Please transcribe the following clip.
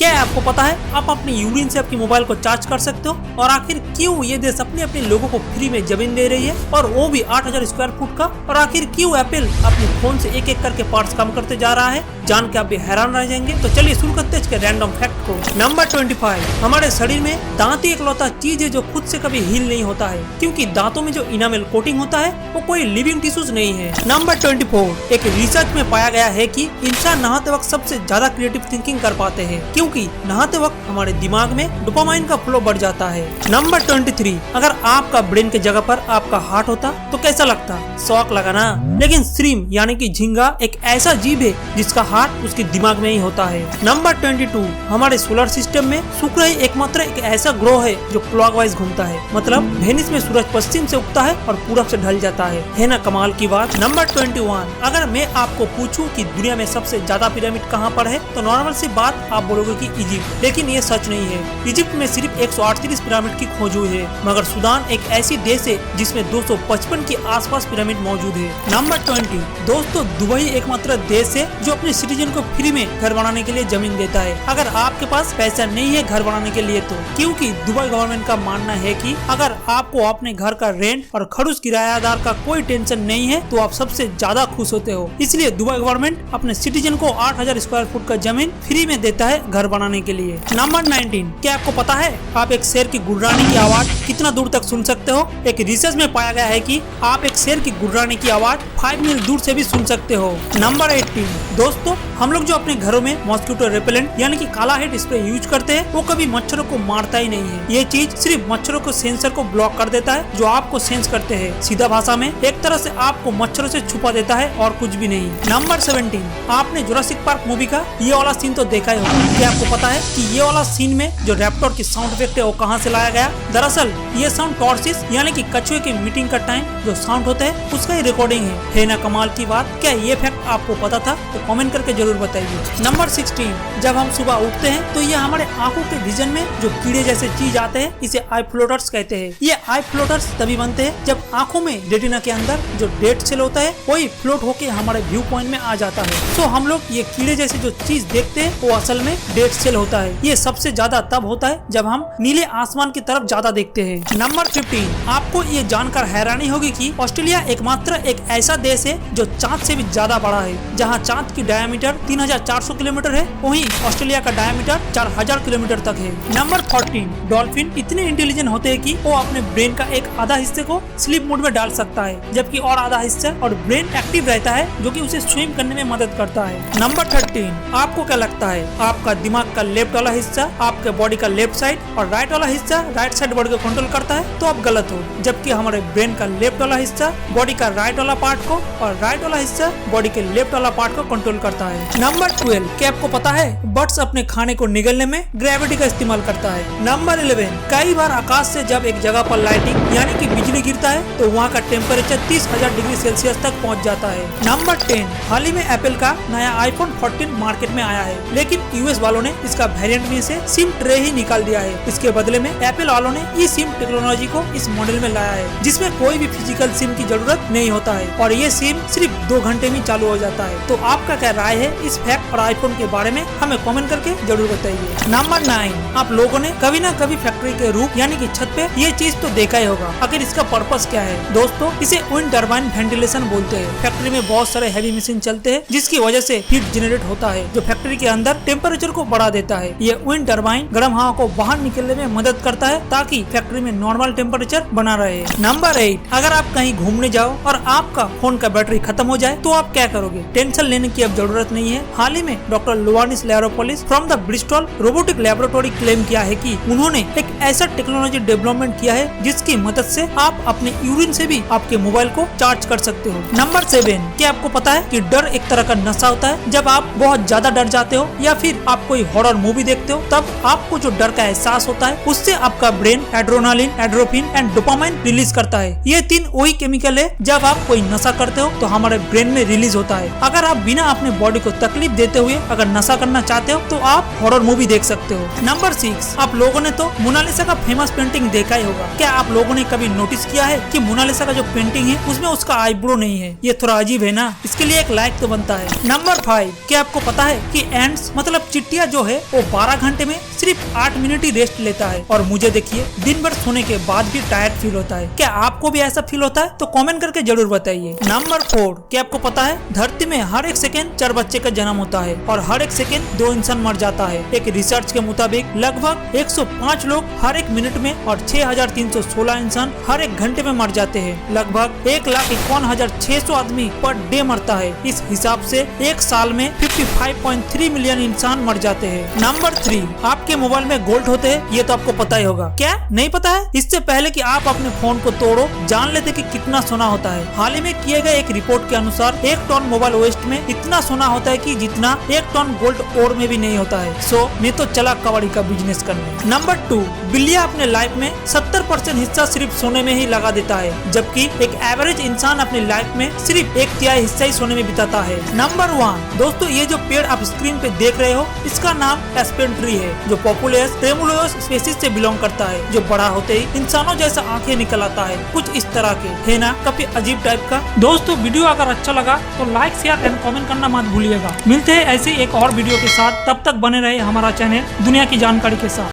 क्या आपको पता है आप अपने यूरिन से आपके मोबाइल को चार्ज कर सकते हो? और आखिर क्यों ये देश अपने अपने लोगों को फ्री में जमीन दे रही है और वो भी 8000 स्क्वायर फुट का? और आखिर क्यों एप्पल अपने फोन से एक एक करके पार्ट्स कम करते जा रहा है? जान के आप भी हैरान रह जाएंगे। तो चलिए शुरू करते हैं इसके रैंडम फैक्ट को। नंबर 25, हमारे शरीर में दांत ही इकलौता चीज है जो खुद से कभी हील नहीं होता है, क्योंकि दांतों में जो इनामेल कोटिंग होता है वो कोई लिविंग टिश्यूज नहीं है। नंबर 24, एक रिसर्च में पाया गया है कि इंसान नहाते वक्त सबसे ज्यादा क्रिएटिव थिंकिंग कर पाते हैं, क्योंकि नहाते वक्त हमारे दिमाग में डोपामाइन का फ्लो बढ़ जाता है। नंबर 23, अगर आपका ब्रेन के जगह पर आपका हार्ट होता तो कैसा लगता? शौक लगा ना? लेकिन श्रिम्प यानी कि झींगा एक ऐसा जीव है जिसका हार्ट उसके दिमाग में ही होता है। नंबर 22, हमारे सोलर सिस्टम में शुक्र ही एकमात्र एक ऐसा ग्रह है जो क्लॉकवाइज घूमता है, मतलब वेनिस में सूरज पश्चिम से उगता है और पूरब से ढल जाता है ना कमाल की बात। नंबर 21, अगर मैं आपको पूछूं कि दुनिया में सबसे ज्यादा पिरामिड कहाँ पर है तो नॉर्मल सी बात आप बोलोगे कि इजिप्ट, लेकिन ये सच नहीं है। इजिप्ट में सिर्फ 138 पिरामिड की खोज हुई है, मगर सूडान एक ऐसी देश है जिसमें 255 के आसपास पिरामिड मौजूद है। नंबर 20, दोस्तों दुबई एकमात्र देश है जो अपने सिटीजन को फ्री में घर बनाने के लिए जमीन देता है, अगर आपके पास पैसा नहीं है घर बनाने के लिए तो, क्योंकि दुबई गवर्नमेंट का मानना है कि अगर आपको अपने घर का रेंट और खड़ूस किरायादार का कोई टेंशन नहीं है तो आप सबसे ज्यादा खुश होते हो। इसलिए दुबई गवर्नमेंट अपने सिटीजन को 8000 स्क्वायर फुट का जमीन फ्री में देता है घर बनाने के लिए। नंबर 19, क्या आपको पता है आप एक शेर की गुर्राने की आवाज कितना दूर तक सुन सकते हो? एक रिसर्च में पाया गया है कि आप एक शेर की गुर्राने की आवाज 5 मील दूर से भी सुन सकते हो। नंबर 18, दोस्तों हम लोग जो अपने घरों में मॉस्किटो रेपेलेंट यानी कि काला हेड स्प्रे यूज करते हैं वो कभी मच्छरों को मारता ही नहीं है। ये चीज सिर्फ मच्छरों को सेंसर को ब्लॉक कर देता है जो आपको सेंस करते हैं। सीधा भाषा में एक तरह से आपको मच्छरों से छुपा देता है और कुछ भी नहीं। नंबर 17, आपने जुरासिक पार्क मूवी का ये वाला सीन तो देखा ही होगा। क्या आपको पता है कि ये वाला सीन में जो रैप्टर की साउंड इफेक्ट है वो कहाँ से लाया गया? दरअसल ये साउंड टॉर्सिस यानी कि कछुए की मीटिंग का टाइम जो साउंड होता है उसका ही रिकॉर्डिंग है ना कमाल की बात? क्या ये फैक्ट आपको पता था? तो कमेंट करके जरूर बताइए। नंबर 16, जब हम सुबह उठते हैं तो ये हमारे आंखों के विजन में जो कीड़े जैसे चीज आते हैं इसे आई फ्लोटर्स कहते हैं। ये आई फ्लोटर्स तभी बनते हैं जब आंखों में रेटिना के अंदर जो डेड सेल होता है वही फ्लोट होके हमारे व्यू पॉइंट में आ जाता है। तो हम लोग ये कीड़े जैसे जो चीज देखते हैं वो असल में डेड सेल होता है। ये सबसे ज्यादा तब होता है जब हम नीले आसमान की तरफ ज्यादा देखते हैं। नंबर 15, आपको ये जानकर हैरानी होगी कि ऑस्ट्रेलिया एकमात्र एक ऐसा देश है जो चांद से भी ज्यादा बड़ा है। जहाँ चांद की डायमीटर 3400 किलोमीटर है, वहीं ऑस्ट्रेलिया का डायमीटर 4000 किलोमीटर तक है। नंबर 14, डॉल्फिन इतने इंटेलिजेंट होते हैं कि वो अपने ब्रेन का एक आधा हिस्से को स्लीप मोड में डाल सकता है, जबकि और आधा हिस्सा और ब्रेन एक्टिव रहता है जो कि उसे स्विम करने में मदद करता है। नंबर 13, आपको क्या लगता है आपका दिमाग का लेफ्ट वाला हिस्सा आपके बॉडी का लेफ्ट साइड और राइट वाला हिस्सा राइट साइड बॉडी को कंट्रोल करता है? तो आप गलत हो, जबकि हमारे ब्रेन का लेफ्ट वाला हिस्सा बॉडी का राइट वाला पार्ट को और राइट वाला हिस्सा बॉडी के लेफ्ट वाला पार्ट को कंट्रोल करता है। नंबर 12, क्या आपको पता है बर्ड्स अपने खाने को निगलने में ग्रेविटी का इस्तेमाल करता है। नंबर 11, कई बार आकाश से जब एक जगह पर लाइटिंग यानी कि बिजली गिरता है तो वहाँ का टेम्परेचर 30,000 डिग्री सेल्सियस तक पहुँच जाता है। नंबर 10, हाल ही में एप्पल का नया iPhone 14 मार्केट में आया है, लेकिन यूएस वालों ने इसका वेरिएंट में से सिम ट्रे ही निकाल दिया है। इसके बदले में एप्पल वालों ने ई सिम टेक्नोलॉजी को इस मॉडल में लाया है, जिसमें कोई भी फिजिकल सिम की जरूरत नहीं होता है और ये सिम सिर्फ 2 घंटे में चालू हो जाता है। तो आपका क्या राय है इस फैक्ट और आईफोन के बारे में? हमें कमेंट करके जरूर बताइए। नंबर 9, आप लोगों ने कभी ना कभी फैक्ट्री के रूफ यानी कि छत पे ये चीज तो देखा ही होगा। आखिर इसका पर्पस क्या है? दोस्तों इसे विंड टरबाइन वेंटिलेशन बोलते हैं। फैक्ट्री में बहुत सारे हैवी मशीन चलते हैं जिसकी वजह से हीट जनरेट होता है जो फैक्ट्री के अंदर टेम्परेचर को बढ़ा देता है। ये विंड टरबाइन गर्म हवा को बाहर निकलने में मदद करता है ताकि फैक्ट्री में नॉर्मल टेम्परेचर बना रहे। नंबर 8, अगर आप कहीं घूमने जाओ और आपका फोन का बैटरी खत्म हो जाए तो आप क्या करोगे? टेंशन लेने की अब जरूरत नहीं है। हाल ही में डॉक्टर लुआनिस लैरोपोलिस from the Bristol robotic laboratory claim किया है कि उन्होंने एक ऐसा टेक्नोलॉजी डेवलपमेंट किया है जिसकी मदद से आप अपने यूरिन से भी आपके मोबाइल को चार्ज कर सकते हो। नंबर 7, क्या आपको पता है कि डर एक तरह का नशा होता है? जब आप बहुत ज्यादा डर जाते हो या फिर आप कोई हॉरर मूवी देखते हो तब आपको जो डर का एहसास होता है उससे आपका brain adrenaline, endorphin and dopamine release करता है। ये 3 वही केमिकल है जब आप कोई नशा करते हो तो हमारे ब्रेन में रिलीज होता है। अगर आप बिना अपने बॉडी को को तकलीफ देते हुए अगर नशा करना चाहते हो तो आप हॉरर मूवी देख सकते हो। नंबर 6, आप लोगों ने तो मोनालिसा का फेमस पेंटिंग देखा ही होगा। क्या आप लोगों ने कभी नोटिस किया है कि मोनालिसा का जो पेंटिंग है उसमें उसका आईब्रो नहीं है? ये थोड़ा अजीब है ना, इसके लिए एक लाइक तो बनता है। नंबर 5, क्या आपको पता है कि एंड्स मतलब चिट्टिया जो है वो 12 घंटे में सिर्फ 8 मिनट ही रेस्ट लेता है, और मुझे देखिए दिन भर सोने के बाद भी टायर्ड फील होता है। क्या आपको भी ऐसा फील होता है? तो कमेंट करके जरूर बताइए। नंबर 4, क्या आपको पता है धरती में हर एक सेकंड 4 बच्चे का जन्म होता है और हर एक सेकंड 2 इंसान मर जाता है। एक रिसर्च के मुताबिक लगभग 105 लोग हर एक मिनट में और 6316 इंसान हर एक घंटे में मर जाते हैं। लगभग 1,51,600 आदमी पर डे मरता है। इस हिसाब से एक साल में 55.3 मिलियन इंसान मर जाते हैं। नंबर 3, आपके मोबाइल में गोल्ड होते हैं, ये तो आपको पता ही होगा। क्या नहीं पता है? इससे पहले कि आप अपने फोन को तोड़ो जान लेते कि कितना सोना होता है। हाल ही में किए गए एक रिपोर्ट के अनुसार 1 टन मोबाइल वेस्ट में इतना सोना होता है कि जितना 1 टन गोल्ड और में भी नहीं होता है। सो मैं तो चला कबाड़ी का बिजनेस करने। नंबर 2, बिल्लियाँ अपने लाइफ में 70% हिस्सा सिर्फ सोने में ही लगा देता है, जबकि एक एवरेज इंसान अपनी लाइफ में सिर्फ 1/3 हिस्सा ही सोने में बिताता है। नंबर 1, दोस्तों ये जो पेड़ आप स्क्रीन पे देख रहे हो इसका नाम एस्पेन ट्री है, जो पॉपुलस ट्रेमुलोस स्पीशीज से बिलोंग करता है, जो बड़ा होते ही इंसानों जैसा आंखें निकल आता है, कुछ इस तरह के, है ना, काफी अजीब टाइप का। दोस्तों वीडियो अगर अच्छा लगा तो लाइक शेयर एंड कमेंट करना मत भूलिएगा। मिलते हैं ऐसे एक और वीडियो के साथ, तब तक बने रहे हमारा चैनल दुनिया की जानकारी के साथ।